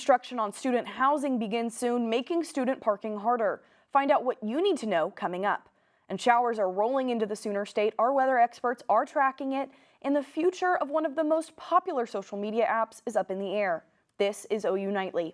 Construction on student housing begins soon, making student parking harder. Find out what you need to know coming up. And showers are rolling into the Sooner State. Our weather experts are tracking it, and the future of one of the most popular social media apps is up in the air. This is OU Nightly.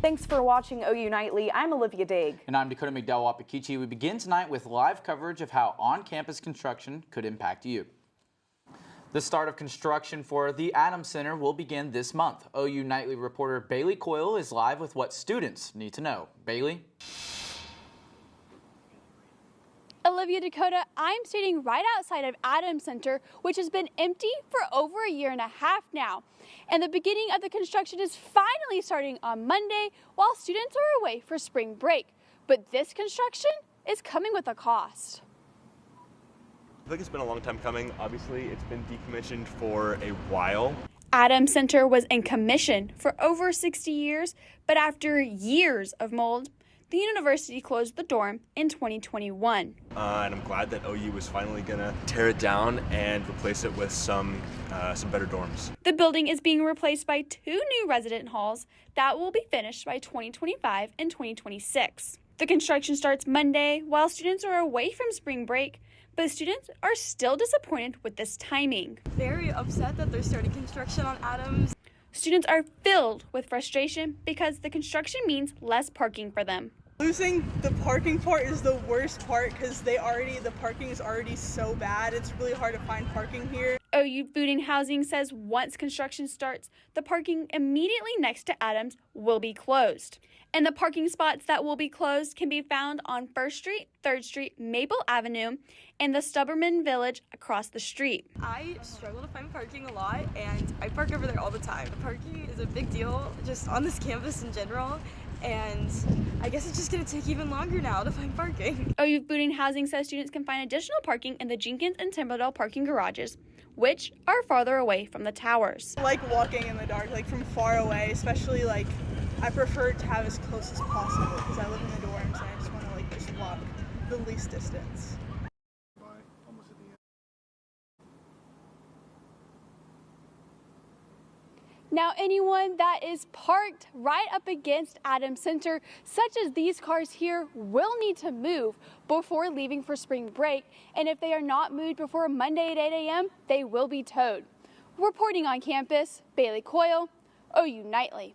Thanks for watching OU Nightly. I'm Olivia Daig. And I'm Dakota McDowell-Wapakichi. We begin tonight with live coverage of how on-campus construction could impact you. The start of construction for the Adams Center will begin this month. OU Nightly reporter Bailey Coyle is live with what students need to know. Bailey? Olivia, Dakota, I'm standing right outside of Adams Center, which has been empty for over a year and a half now. And the beginning of the construction is finally starting on Monday while students are away for spring break. But this construction is coming with a cost. I think it's been a long time coming. Obviously, it's been decommissioned for a while. Adams Center was in commission for over 60 years, but after years of mold, the university closed the dorm in 2021. And I'm glad that OU was finally going to tear it down and replace it with some better dorms. The building is being replaced by 2 new resident halls that will be finished by 2025 and 2026. The construction starts Monday while students are away from spring break, but students are still disappointed with this timing. Very upset that they're starting construction on Adams. Students are filled with frustration because the construction means less parking for them. Losing the parking part is the worst part because the parking is already so bad. It's really hard to find parking here. OU Food and Housing says once construction starts, the parking immediately next to Adams will be closed. And the parking spots that will be closed can be found on 1st Street, 3rd Street, Maple Avenue, and the Stubberman Village across the street. I struggle to find parking a lot, and I park over there all the time. Parking is a big deal just on this campus in general, and I guess it's just going to take even longer now to find parking. OU Food and Housing says students can find additional parking in the Jenkins and Timberdale parking garages, which are farther away from the towers. I like walking in the dark, like from far away, especially I prefer to have as close as possible because I live in the dorms and I just want to just walk the least distance. Now, anyone that is parked right up against Adams Center, such as these cars here, will need to move before leaving for spring break. And if they are not moved before Monday at 8 a.m., they will be towed. Reporting on campus, Bailey Coyle, OU Nightly.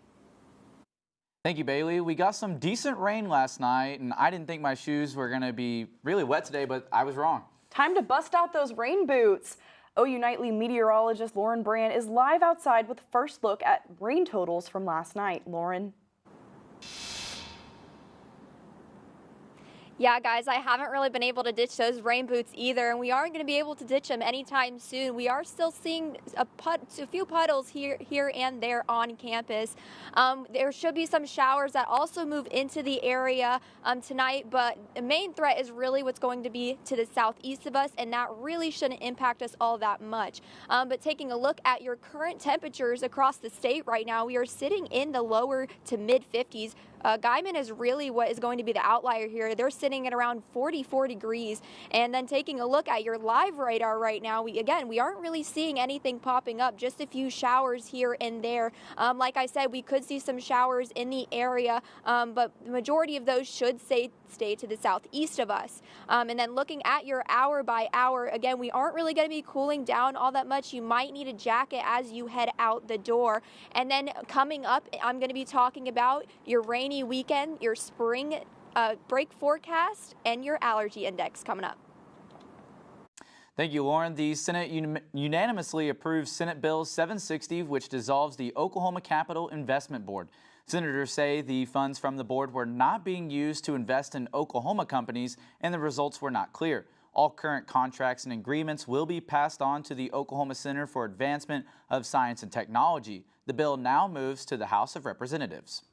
Thank you, Bailey. We got some decent rain last night, and I didn't think my shoes were going to be really wet today, but I was wrong. Time to bust out those rain boots. OU Nightly meteorologist Lauren Brand is live outside with a first look at rain totals from last night. Lauren. Yeah, guys, I haven't really been able to ditch those rain boots either, and we aren't going to be able to ditch them anytime soon. We are still seeing a few puddles here and there on campus. There should be some showers that also move into the area tonight, but the main threat is really what's going to be to the southeast of us, and that really shouldn't impact us all that much. But taking a look at your current temperatures across the state right now, we are sitting in the lower to mid 50s. Guyman is really what is going to be the outlier here. They're sitting at around 44 degrees. And then taking a look at your live radar right now, we aren't really seeing anything popping up, just a few showers here and there. Like I said, we could see some showers in the area, but the majority of those should stay to the southeast of us. And then looking at your hour by hour, again, we aren't really going to be cooling down all that much. You might need a jacket as you head out the door. And then coming up, I'm going to be talking about your rainy weekend, your spring break forecast, and your allergy index coming up. Thank you, Lauren. The Senate unanimously approved Senate Bill 760, which dissolves the Oklahoma Capital Investment Board. Senators say the funds from the board were not being used to invest in Oklahoma companies, and the results were not clear. All current contracts and agreements will be passed on to the Oklahoma Center for Advancement of Science and Technology. The bill now moves to the House of Representatives.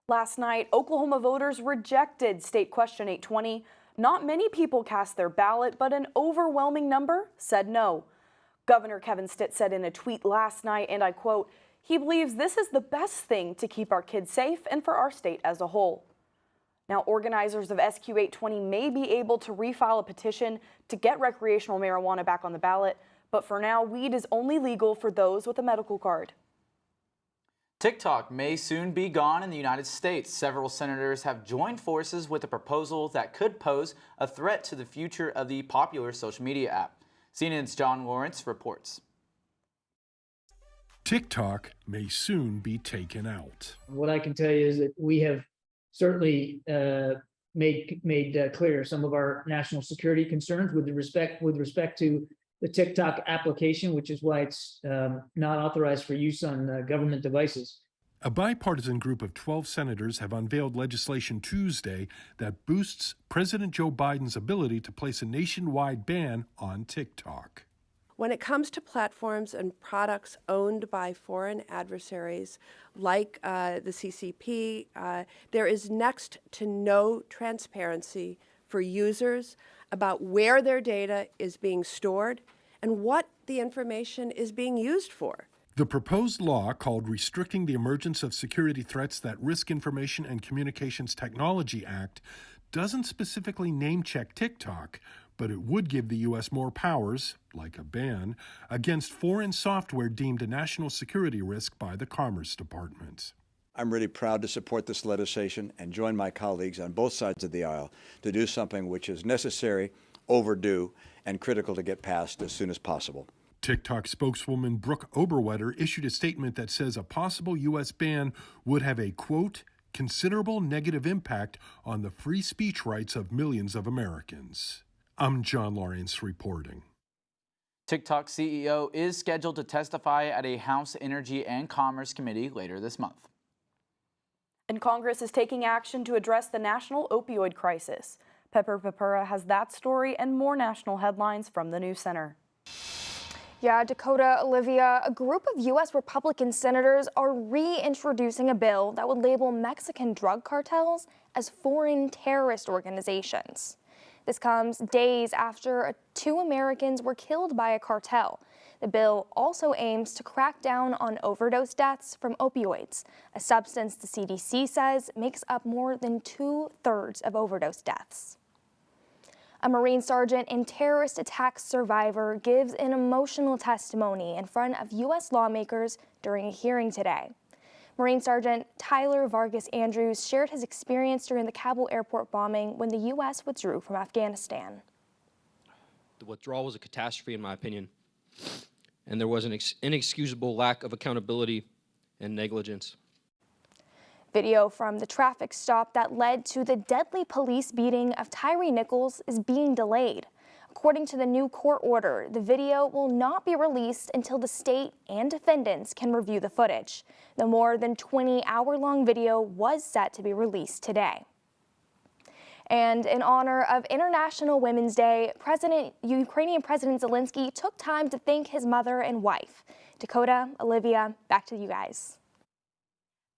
Last night, Oklahoma voters rejected State Question 820. Not many people cast their ballot, but an overwhelming number said no. Governor Kevin Stitt said in a tweet last night, and I quote, he believes this is the best thing to keep our kids safe and for our state as a whole. Now, organizers of SQ 820 may be able to refile a petition to get recreational marijuana back on the ballot, but for now, weed is only legal for those with a medical card. TikTok may soon be gone in the United States. Several senators have joined forces with a proposal that could pose a threat to the future of the popular social media app. CNN's John Lawrence reports. TikTok may soon be taken out. What I can tell you is that we have certainly made clear some of our national security concerns with respect to the TikTok application, which is why it's not authorized for use on government devices. A bipartisan group of 12 senators have unveiled legislation Tuesday that boosts President Joe Biden's ability to place a nationwide ban on TikTok. When it comes to platforms and products owned by foreign adversaries like the CCP, there is next to no transparency for users about where their data is being stored and what the information is being used for. The proposed law, called Restricting the Emergence of Security Threats That Risk Information and Communications Technology Act, doesn't specifically name-check TikTok, but it would give the U.S. more powers, like a ban, against foreign software deemed a national security risk by the Commerce Department. I'm really proud to support this legislation and join my colleagues on both sides of the aisle to do something which is necessary, overdue, and critical to get passed as soon as possible. TikTok spokeswoman Brooke Oberwetter issued a statement that says a possible U.S. ban would have a, quote, considerable negative impact on the free speech rights of millions of Americans. I'm John Lawrence reporting. TikTok CEO is scheduled to testify at a House Energy and Commerce Committee later this month. And Congress is taking action to address the national opioid crisis. Pepper Papura has that story and more national headlines from the News Center. Yeah, Dakota, Olivia, a group of U.S. Republican senators are reintroducing a bill that would label Mexican drug cartels as foreign terrorist organizations. This comes days after 2 Americans were killed by a cartel. The bill also aims to crack down on overdose deaths from opioids, a substance the CDC says makes up more than 2/3 of overdose deaths. A Marine sergeant and terrorist attack survivor gives an emotional testimony in front of U.S. lawmakers during a hearing today. Marine Sergeant Tyler Vargas Andrews shared his experience during the Kabul airport bombing when the U.S. withdrew from Afghanistan. The withdrawal was a catastrophe, in my opinion, and there was an inexcusable lack of accountability and negligence. Video from the traffic stop that led to the deadly police beating of Tyree Nichols is being delayed. According to the new court order, the video will not be released until the state and defendants can review the footage. The more than 20-hour-long video was set to be released today. And in honor of International Women's Day, Ukrainian President Zelensky took time to thank his mother and wife. Dakota, Olivia, back to you guys.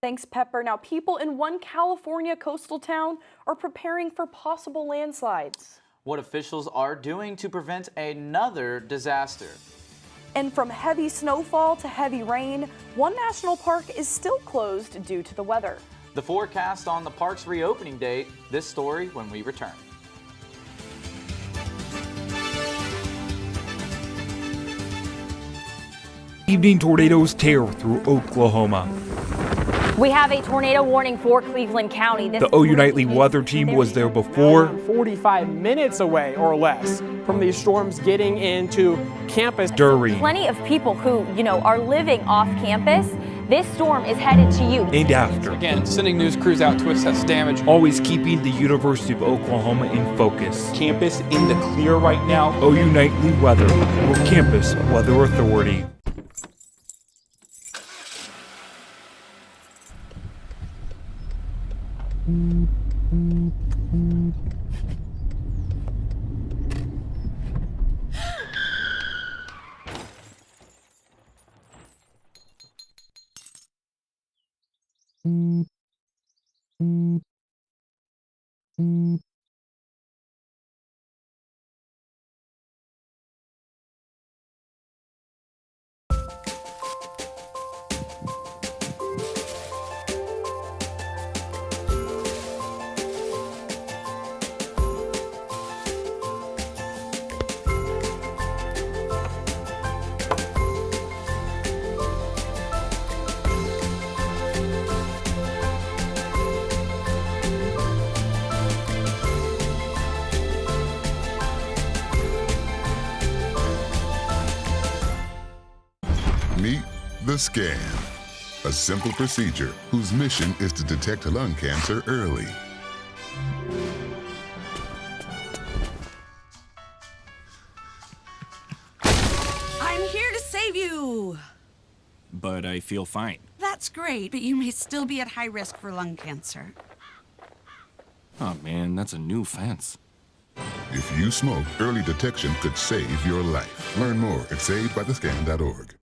Thanks, Pepper. Now, people in one California coastal town are preparing for possible landslides. What officials are doing to prevent another disaster. And from heavy snowfall to heavy rain, one national park is still closed due to the weather. The forecast on the park's reopening date. This story when we return. Evening tornadoes tear through Oklahoma. We have a tornado warning for Cleveland County. The OU Nightly weather team was there before. 45 minutes away or less from these storms getting into campus. During. Plenty of people who, are living off campus. This storm is headed to you. And after. Again, sending news crews out to assess damage. Always keeping the University of Oklahoma in focus. Campus in the clear right now. OU Nightly weather. Your campus weather authority. Scan, a simple procedure whose mission is to detect lung cancer early. I'm here to save you. But I feel fine. That's great, but you may still be at high risk for lung cancer. Oh man, that's a new fence. If you smoke, early detection could save your life. Learn more at savedbythescan.org.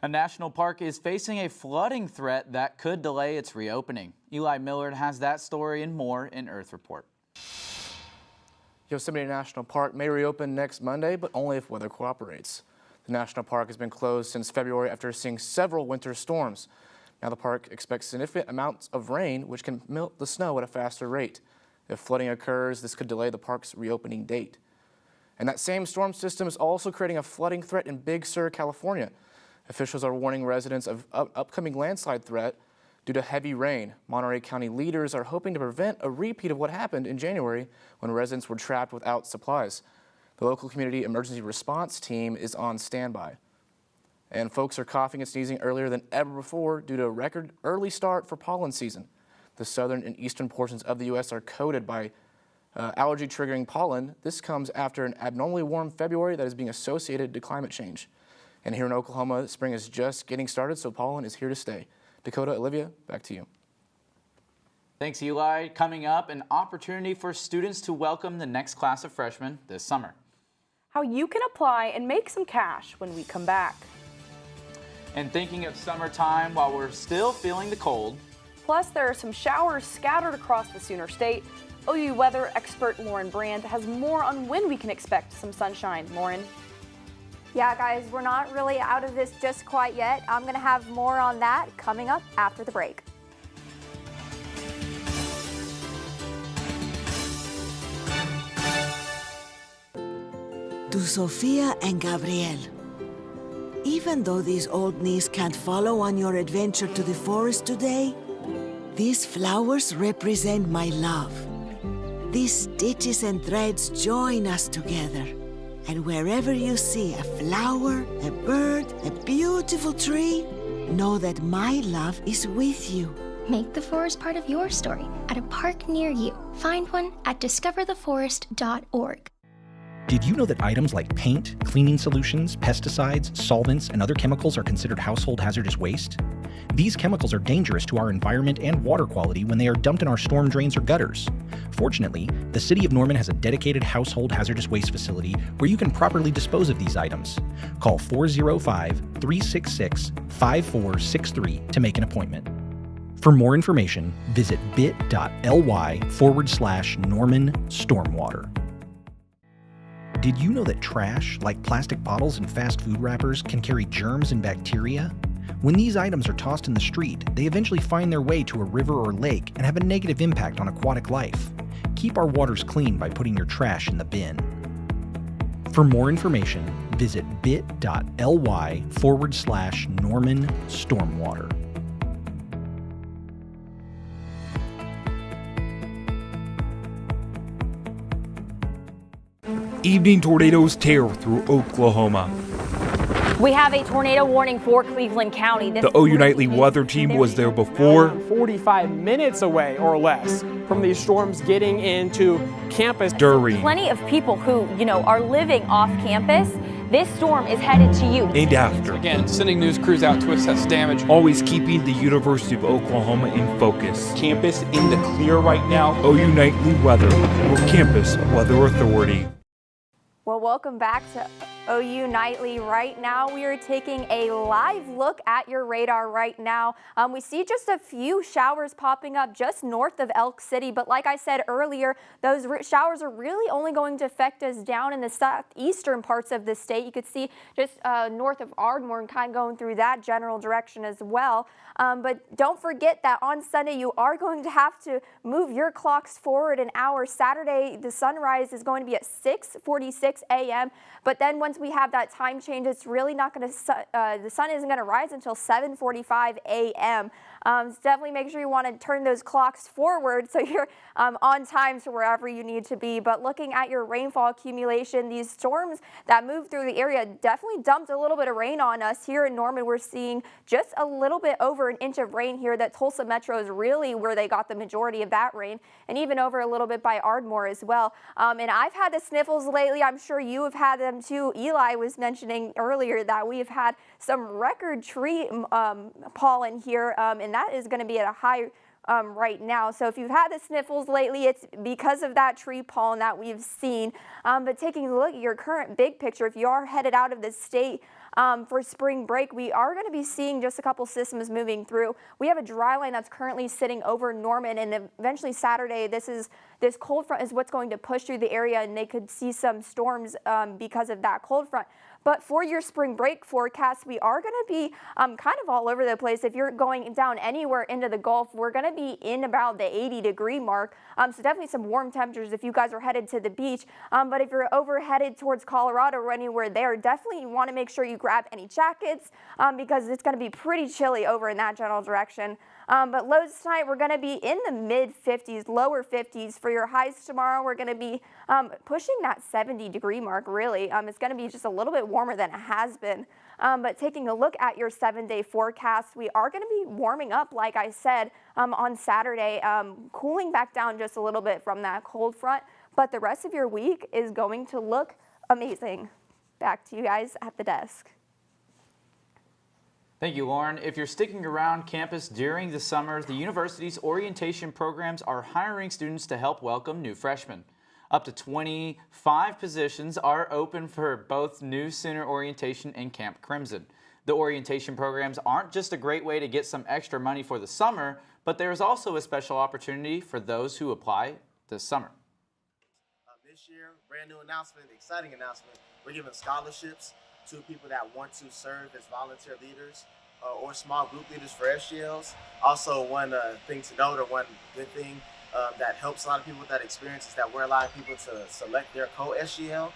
A national park is facing a flooding threat that could delay its reopening. Eli Millard has that story and more in Earth Report. Yosemite National Park may reopen next Monday, but only if weather cooperates. The national park has been closed since February after seeing several winter storms. Now the park expects significant amounts of rain, which can melt the snow at a faster rate. If flooding occurs, this could delay the park's reopening date. And that same storm system is also creating a flooding threat in Big Sur, California. Officials are warning residents of upcoming landslide threat due to heavy rain. Monterey County leaders are hoping to prevent a repeat of what happened in January when residents were trapped without supplies. The local community emergency response team is on standby. And folks are coughing and sneezing earlier than ever before due to a record early start for pollen season. The southern and eastern portions of the U.S. are coated by allergy-triggering pollen. This comes after an abnormally warm February that is being associated to climate change. And here in Oklahoma, spring is just getting started, so pollen is here to stay. Dakota, Olivia, back to you. Thanks, Eli. Coming up, an opportunity for students to welcome the next class of freshmen this summer. How you can apply and make some cash when we come back. And thinking of summertime while we're still feeling the cold. Plus, there are some showers scattered across the Sooner State. OU weather expert Lauren Brand has more on when we can expect some sunshine. Lauren? Yeah, guys, we're not really out of this just quite yet. I'm going to have more on that coming up after the break. To Sofia and Gabriel. Even though these old knees can't follow on your adventure to the forest today, these flowers represent my love. These stitches and threads join us together. And wherever you see a flower, a bird, a beautiful tree, know that my love is with you. Make the forest part of your story at a park near you. Find one at discovertheforest.org. Did you know that items like paint, cleaning solutions, pesticides, solvents, and other chemicals are considered household hazardous waste? These chemicals are dangerous to our environment and water quality when they are dumped in our storm drains or gutters. Fortunately, the City of Norman has a dedicated household hazardous waste facility where you can properly dispose of these items. Call 405-366-5463 to make an appointment. For more information, visit bit.ly/Norman Stormwater. Did you know that trash, like plastic bottles and fast food wrappers, can carry germs and bacteria? When these items are tossed in the street, they eventually find their way to a river or lake and have a negative impact on aquatic life. Keep our waters clean by putting your trash in the bin. For more information, visit bit.ly/Norman Stormwater. Evening tornadoes tear through Oklahoma. We have a tornado warning for Cleveland County. The OU Nightly weather team was there before. 45 minutes away or less from these storms getting into campus. During. Plenty of people who, are living off campus. This storm is headed to you. And after. Again, sending news crews out to assess damage. Always keeping the University of Oklahoma in focus. Campus in the clear right now. OU Nightly Weather, your campus weather authority. Well, welcome back to OU Nightly. Right now, we are taking a live look at your radar right now. We see just a few showers popping up just north of Elk City, but like I said earlier, those showers are really only going to affect us down in the southeastern parts of the state. You could see just north of Ardmore and kind of going through that general direction as well. But don't forget that on Sunday, you are going to have to move your clocks forward an hour. Saturday, the sunrise is going to be at 6:46. 6 a.m. But then once we have that time change, it's really not going to, the sun isn't going to rise until 7:45 a.m. So definitely make sure you want to turn those clocks forward so you're on time to wherever you need to be. But looking at your rainfall accumulation, these storms that moved through the area definitely dumped a little bit of rain on us. Here in Norman, we're seeing just a little bit over an inch of rain here. That Tulsa Metro is really where they got the majority of that rain, and even over a little bit by Ardmore as well. And I've had the sniffles lately. I'm sure you have had them too. Eli was mentioning earlier that we have had some record tree pollen here, and that is going to be at a high right now. So if you've had the sniffles lately, it's because of that tree pollen that we've seen. But taking a look at your current big picture, if you are headed out of the state for spring break, we are going to be seeing just a couple systems moving through. We have a dry line that's currently sitting over Norman, and eventually Saturday, this cold front is what's going to push through the area, and they could see some storms because of that cold front. But for your spring break forecast, we are going to be kind of all over the place. If you're going down anywhere into the Gulf, we're going to be in about the 80-degree mark. So definitely some warm temperatures if you guys are headed to the beach. But if you're over headed towards Colorado or anywhere there, definitely want to make sure you grab any jackets because it's going to be pretty chilly over in that general direction. But lows tonight, we're going to be in the mid-50s, lower 50s. For your highs tomorrow, we're going to be pushing that 70-degree mark, really. It's going to be just a little bit warmer than it has been. But taking a look at your 7-day forecast, we are going to be warming up, like I said, on Saturday, cooling back down just a little bit from that cold front. But the rest of your week is going to look amazing. Back to you guys at the desk. Thank you, Lauren. If you're sticking around campus during the summer, the university's orientation programs are hiring students to help welcome new freshmen. Up to 25 positions are open for both new Sooner orientation and Camp Crimson. The orientation programs aren't just a great way to get some extra money for the summer, but there is also a special opportunity for those who apply this summer. This year, brand new announcement, exciting announcement. We're giving scholarships to people that want to serve as volunteer leaders or small group leaders for FGLs. Also, one thing to note, or one good thing that helps a lot of people with that experience, is that we're allowing people to select their co-SGL.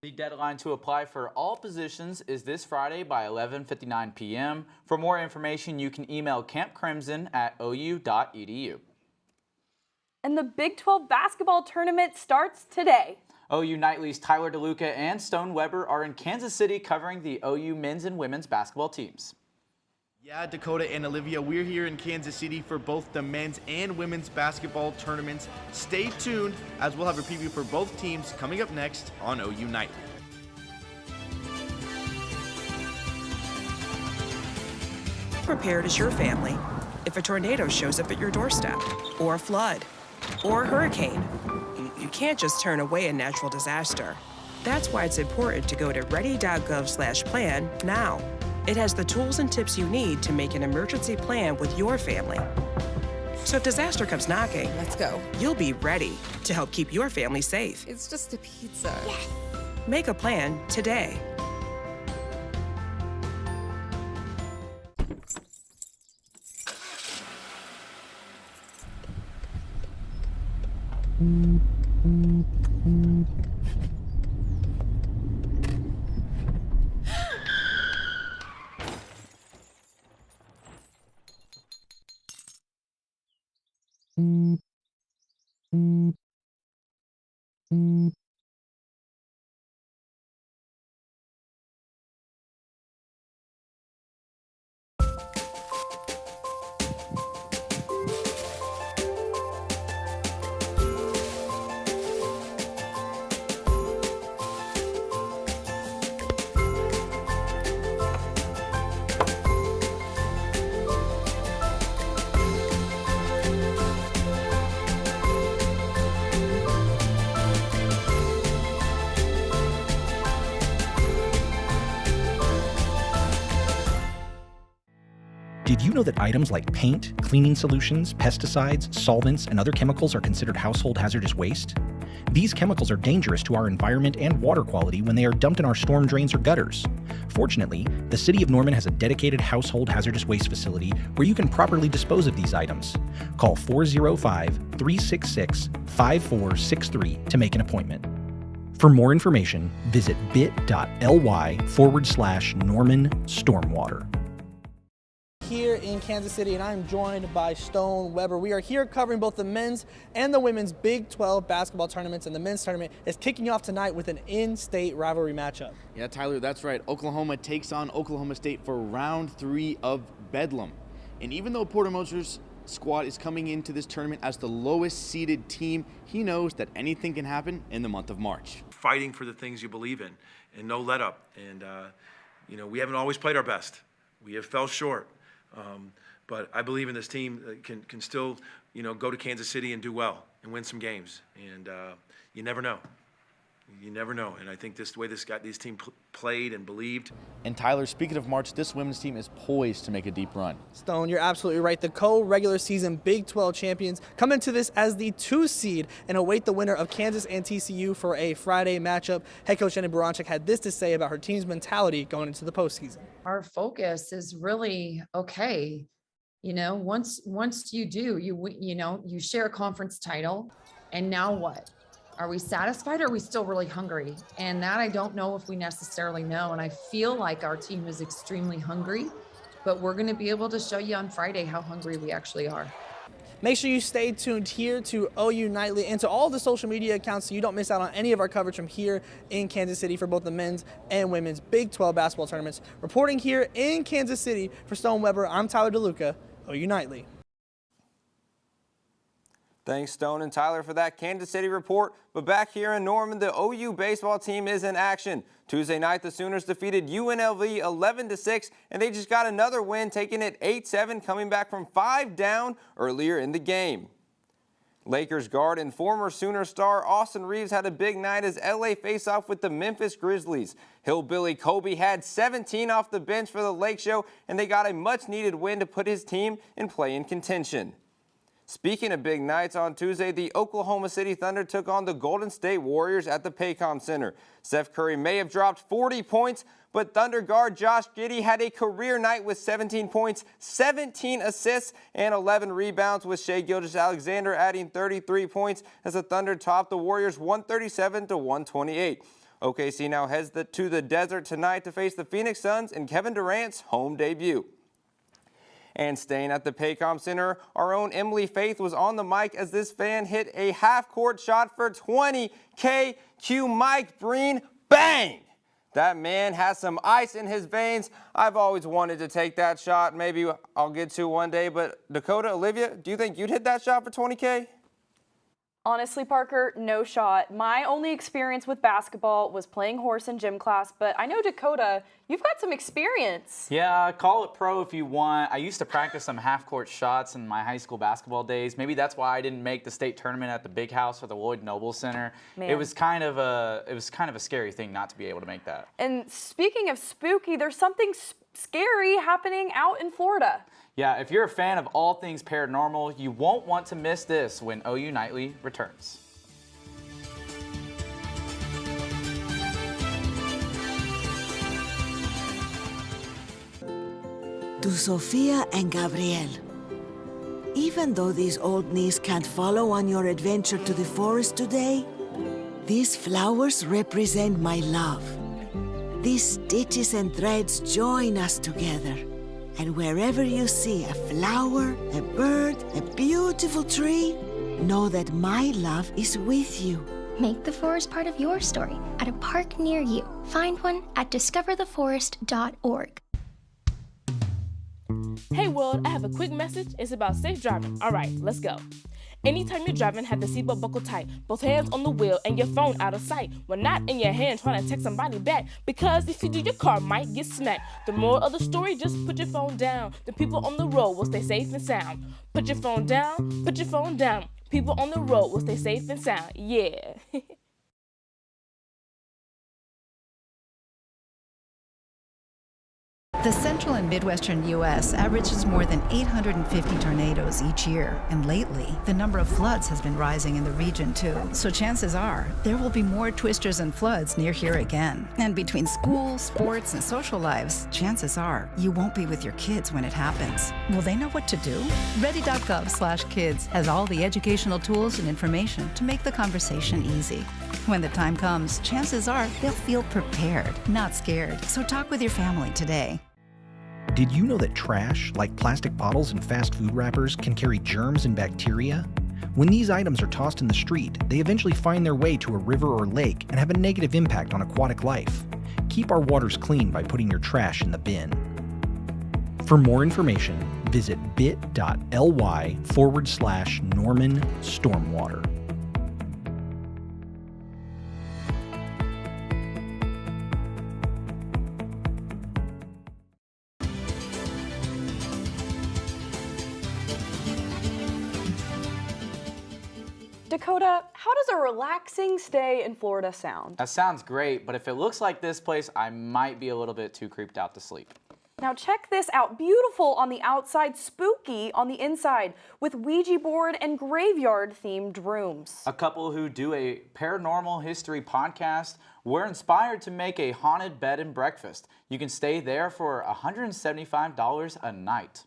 The deadline to apply for all positions is this Friday by 11:59 p.m. For more information, you can email campcrimson@ou.edu. And the Big 12 basketball tournament starts today. OU Nightly's Tyler DeLuca and Stone Weber are in Kansas City covering the OU men's and women's basketball teams. Yeah, Dakota and Olivia, we're here in Kansas City for both the men's and women's basketball tournaments. Stay tuned as we'll have a preview for both teams coming up next on OU Nightly. Prepared as your family if a tornado shows up at your doorstep, or a flood, or a hurricane. You can't just turn away a natural disaster. That's why it's important to go to ready.gov/plan now. It has the tools and tips you need to make an emergency plan with your family. So if disaster comes knocking, let's go. You'll be ready to help keep your family safe. It's just a pizza. Yes. Make a plan today. Did you know that items like paint, cleaning solutions, pesticides, solvents, and other chemicals are considered household hazardous waste? These chemicals are dangerous to our environment and water quality when they are dumped in our storm drains or gutters. Fortunately, the City of Norman has a dedicated household hazardous waste facility where you can properly dispose of these items. Call 405-366-5463 to make an appointment. For more information, visit bit.ly/Norman Stormwater. Here in Kansas City, and I'm joined by Stone Weber. We are here covering both the men's and the women's Big 12 basketball tournaments, and the men's tournament is kicking off tonight with an in-state rivalry matchup. Yeah, Tyler, that's right. Oklahoma takes on Oklahoma State for round 3 of Bedlam. And even though Porter Moser's squad is coming into this tournament as the lowest seeded team, he knows that anything can happen in the month of March. Fighting for the things you believe in and no let up. And, we haven't always played our best. We have fell short. But I believe in this team can still, go to Kansas City and do well and win some games. And you never know. You never know. And I think this way this team played and believed. And Tyler, speaking of March, this women's team is poised to make a deep run. Stone, you're absolutely right. The co-regular season Big 12 champions come into this as the 2 seed and await the winner of Kansas and TCU for a Friday matchup. Head coach Jenny Baranczyk had this to say about her team's mentality going into the postseason. Our focus is really, okay, once you do, you share a conference title, and now what? Are we satisfied, or are we still really hungry? And that I don't know if we necessarily know. And I feel like our team is extremely hungry, but we're going to be able to show you on Friday how hungry we actually are. Make sure you stay tuned here to OU Nightly and to all the social media accounts so you don't miss out on any of our coverage from here in Kansas City for both the men's and women's Big 12 basketball tournaments. Reporting here in Kansas City for Stone Weber, I'm Tyler DeLuca, OU Nightly. Thanks, Stone and Tyler, for that Kansas City report. But back here in Norman, the OU baseball team is in action. Tuesday night, the Sooners defeated UNLV 11-6, and they just got another win, taking it 8-7, coming back from 5 down earlier in the game. Lakers guard and former Sooner star Austin Reeves had a big night as LA faced off with the Memphis Grizzlies. Hillbilly Kobe had 17 off the bench for the Lake Show, and they got a much-needed win to put his team in play-in contention. Speaking of big nights, on Tuesday, the Oklahoma City Thunder took on the Golden State Warriors at the Paycom Center. Steph Curry may have dropped 40 points, but Thunder guard Josh Giddey had a career night with 17 points, 17 assists, and 11 rebounds, with Shai Gilgeous-Alexander adding 33 points as the Thunder topped the Warriors 137-128. OKC now heads to the desert tonight to face the Phoenix Suns in Kevin Durant's home debut. And staying at the Paycom Center, our own Emily Faith was on the mic as this fan hit a half-court shot for 20K. Cue Mike Breen. Bang! That man has some ice in his veins. I've always wanted to take that shot. Maybe I'll get to one day. But Dakota, Olivia, do you think you'd hit that shot for 20K? Honestly, Parker, no shot. My only experience with basketball was playing horse in gym class, but I know, Dakota, you've got some experience. Yeah, call it pro if you want. I used to practice some half-court shots in my high school basketball days. Maybe that's why I didn't make the state tournament at the Big House or the Lloyd Noble Center. Man. It was kind of a scary thing not to be able to make that. And speaking of spooky, there's something scary happening out in Florida. Yeah, if you're a fan of all things paranormal, you won't want to miss this when OU Nightly returns. To Sofia and Gabriel. Even though these old knees can't follow on your adventure to the forest today, these flowers represent my love. These stitches and threads join us together. And wherever you see a flower, a bird, a beautiful tree, know that my love is with you. Make the forest part of your story at a park near you. Find one at discovertheforest.org. Hey world, I have a quick message. It's about safe driving. All right, let's go. Anytime you're driving, have the seatbelt buckled tight. Both hands on the wheel and your phone out of sight. When not in your hand trying to text somebody back. Because if you do, your car might get smacked. The moral of the story, just put your phone down. The people on the road will stay safe and sound. Put your phone down, put your phone down. People on the road will stay safe and sound. Yeah. The central and midwestern U.S. averages more than 850 tornadoes each year, and lately, the number of floods has been rising in the region too. So chances are, there will be more twisters and floods near here again. And between school, sports, and social lives, chances are, you won't be with your kids when it happens. Will they know what to do? Ready.gov/kids has all the educational tools and information to make the conversation easy. When the time comes, chances are they'll feel prepared, not scared. So talk with your family today. Did you know that trash, like plastic bottles and fast food wrappers, can carry germs and bacteria? When these items are tossed in the street, they eventually find their way to a river or lake and have a negative impact on aquatic life. Keep our waters clean by putting your trash in the bin. For more information, visit bit.ly/Norman Stormwater. Dakota, how does a relaxing stay in Florida sound? That sounds great, but if it looks like this place, I might be a little bit too creeped out to sleep. Now check this out. Beautiful on the outside, spooky on the inside, with Ouija board and graveyard-themed rooms. A couple who do a paranormal history podcast were inspired to make a haunted bed and breakfast. You can stay there for $175 a night.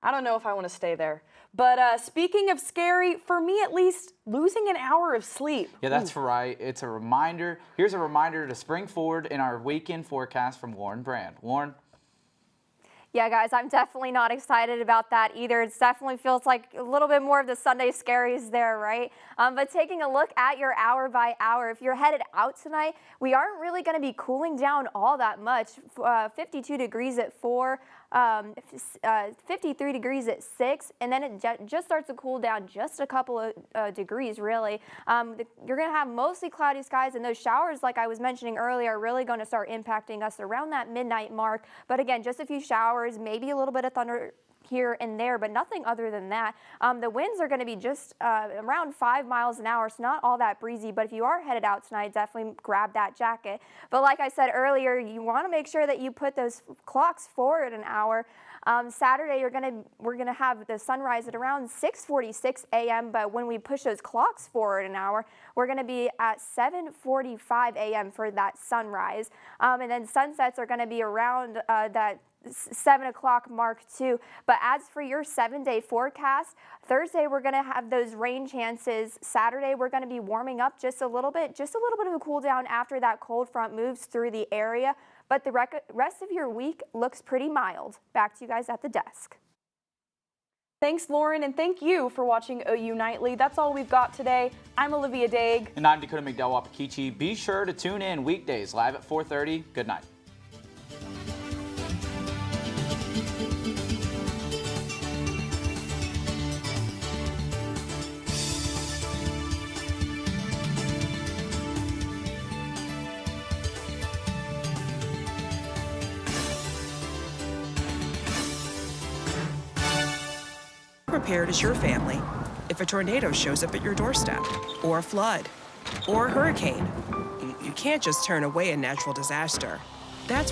I don't know if I want to stay there. But speaking of scary, for me at least, losing an hour of sleep. Yeah, that's right. It's a reminder. Here's a reminder to spring forward in our weekend forecast from Lauren Brand. Lauren? Yeah, guys, I'm definitely not excited about that either. It definitely feels like a little bit more of the Sunday scaries there, right? But taking a look at your hour by hour, if you're headed out tonight, we aren't really going to be cooling down all that much. 52 degrees at 4, 53 degrees at 6, and then it just starts to cool down just a couple of degrees, really. You're going to have mostly cloudy skies, and those showers, like I was mentioning earlier, are really going to start impacting us around that midnight mark. But again, just a few showers, maybe a little bit of thunder here and there, but nothing other than that. The winds are going to be just around 5 miles an hour, so not all that breezy, but if you are headed out tonight, definitely grab that jacket. But like I said earlier, you want to make sure that you put those clocks forward an hour. Saturday, we're gonna have the sunrise at around 6:46 a.m., but when we push those clocks forward an hour, we're gonna be at 7:45 a.m. for that sunrise. And then sunsets are gonna be around that 7 o'clock mark too. But as for your 7-day forecast, Thursday we're going to have those rain chances. Saturday we're going to be warming up just a little bit of a cool down after that cold front moves through the area. But the rest of your week looks pretty mild. Back to you guys at the desk. Thanks, Lauren, and thank you for watching OU Nightly. That's all we've got today. I'm Olivia Daig. And I'm Dakota McDowell-Wapakichi. Be sure to tune in weekdays live at 4:30. Good night. Prepared as your family if a tornado shows up at your doorstep, or a flood, or a hurricane. You can't just turn away a natural disaster. That's